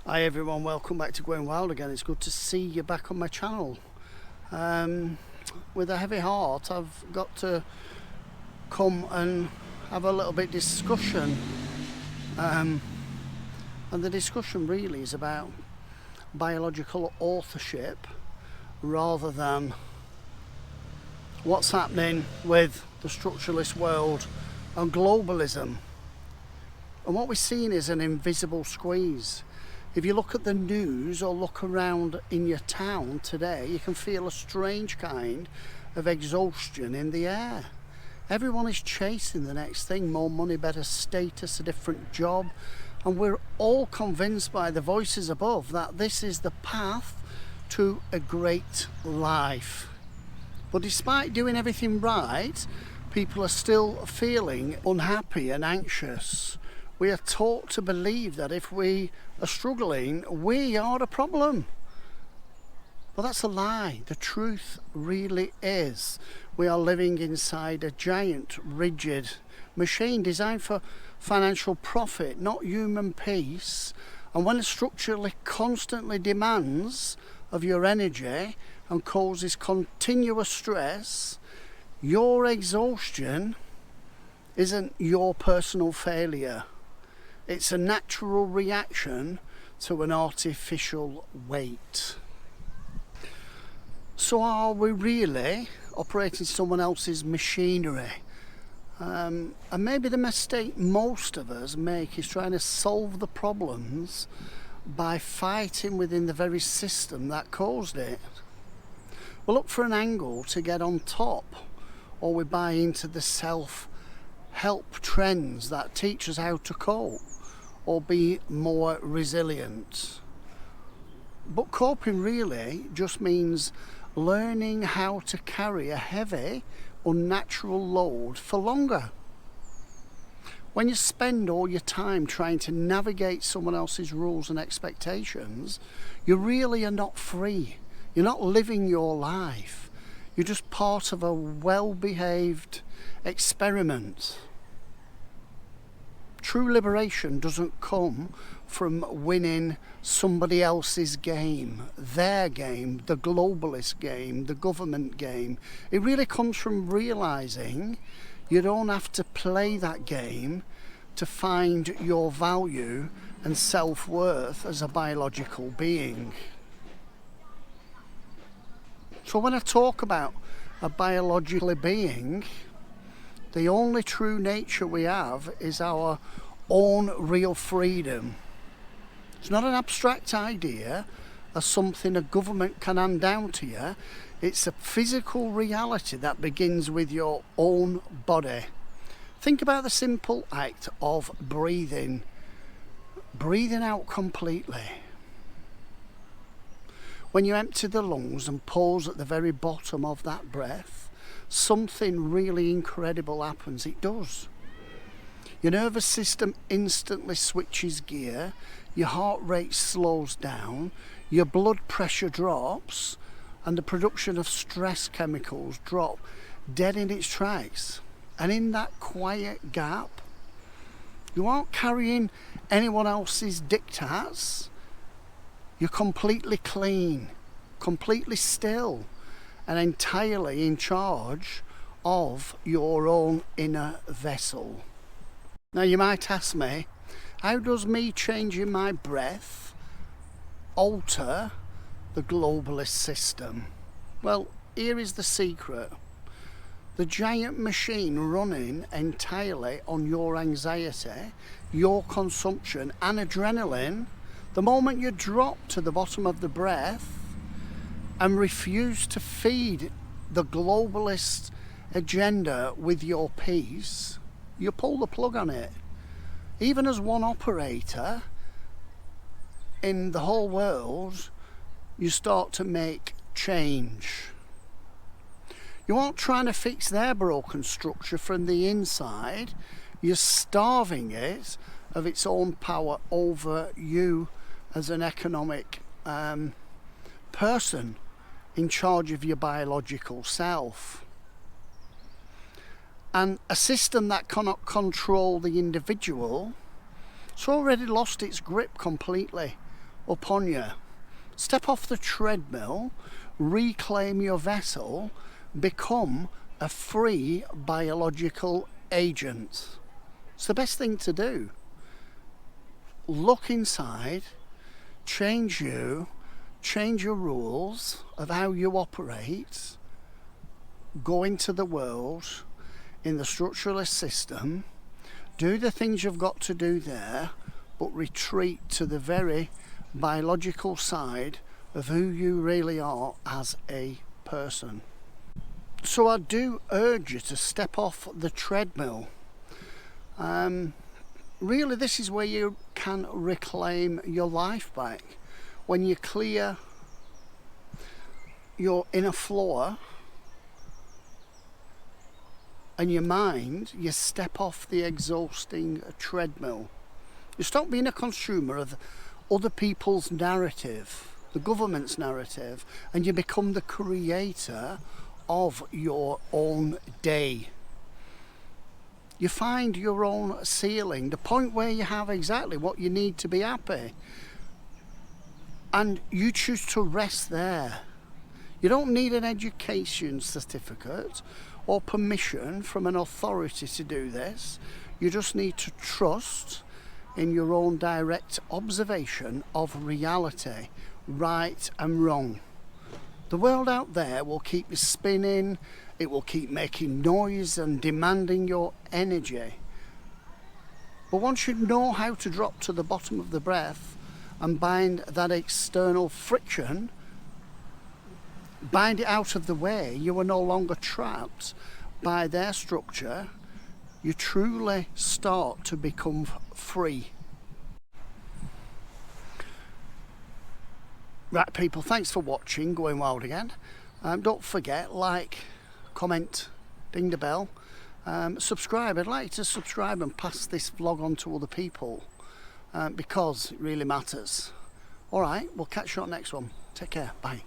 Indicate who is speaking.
Speaker 1: Hi everyone, welcome back to Going Wild again. It's good to see you back on my channel. With a heavy heart, I've got to come and have a little bit discussion. And the discussion really is about biological authorship rather than what's happening with the structuralist world and globalism. And what we're seeing is an invisible squeeze. If you look at the news or look around in your town today, you can feel a strange kind of exhaustion in the air. Everyone is chasing the next thing, more money, better status, a different job, and we're all convinced by the voices above that this is the path to a great life. But despite doing everything right, people are still feeling unhappy and anxious. We are taught to believe that if we are struggling, we are a problem. But that's a lie. The truth really is we are living inside a giant, rigid machine designed for financial profit, not human peace. And when it structurally constantly demands of your energy and causes continuous stress, your exhaustion isn't your personal failure. It's a natural reaction to an artificial weight. So are we really operating someone else's machinery? And maybe the mistake most of us make is trying to solve the problems by fighting within the very system that caused it. We look for an angle to get on top, or we buy into the self-help trends that teach us how to cope or be more resilient. But coping really just means learning how to carry a heavy, unnatural load for longer. When you spend all your time trying to navigate someone else's rules and expectations, you really are not free. You're not living your life. You're just part of a well-behaved experiment. True liberation doesn't come from winning somebody else's game, their game, the globalist game, the government game. It really comes from realizing you don't have to play that game to find your value and self-worth as a biological being. So when I talk about a biological being, the only true nature we have is our own real freedom. It's not an abstract idea or something a government can hand down to you. It's a physical reality that begins with your own body. Think about the simple act of breathing out completely. When you empty the lungs and pause at the very bottom of that breath, something really incredible happens. It does. Your nervous system instantly switches gear, your heart rate slows down, your blood pressure drops, and the production of stress chemicals drop dead in its tracks. And in that quiet gap, you aren't carrying anyone else's diktats. You're completely clean, completely still, and entirely in charge of your own inner vessel. Now you might ask me, how does me changing my breath alter the globalist system? Well, here is the secret. The giant machine running entirely on your anxiety, your consumption and adrenaline, the moment you drop to the bottom of the breath and refuse to feed the globalist agenda with your peace, you pull the plug on it. Even as one operator in the whole world, you start to make change. You aren't trying to fix their broken structure from the inside. You're starving it of its own power over you as an economic person in charge of your biological self. And a system that cannot control the individual, it's already lost its grip completely upon you. Step off the treadmill, reclaim your vessel, become a free biological agent. It's the best thing to do. Look inside, change you, change your rules of how you operate, go into the world in the structuralist system, do the things you've got to do there, but retreat to the very biological side of who you really are as a person. So I do urge you to step off the treadmill. Really, this is where you can reclaim your life back. When you clear your inner floor and your mind, you step off the exhausting treadmill. You stop being a consumer of other people's narrative, the government's narrative, and you become the creator of your own day. You find your own ceiling, the point where you have exactly what you need to be happy. And you choose to rest there. You don't need an education certificate or permission from an authority to do this. You just need to trust in your own direct observation of reality, right and wrong. The world out there will keep you spinning, it will keep making noise and demanding your energy. But once you know how to drop to the bottom of the breath and bind that external friction, bind it out of the way, you are no longer trapped by their structure. You truly start to become free. Right people, thanks for watching Going Wild again. Don't forget, like, comment, ding the bell, subscribe. I'd like you to subscribe and pass this vlog on to other people because it really matters. Alright, we'll catch you on the next one. Take care, bye.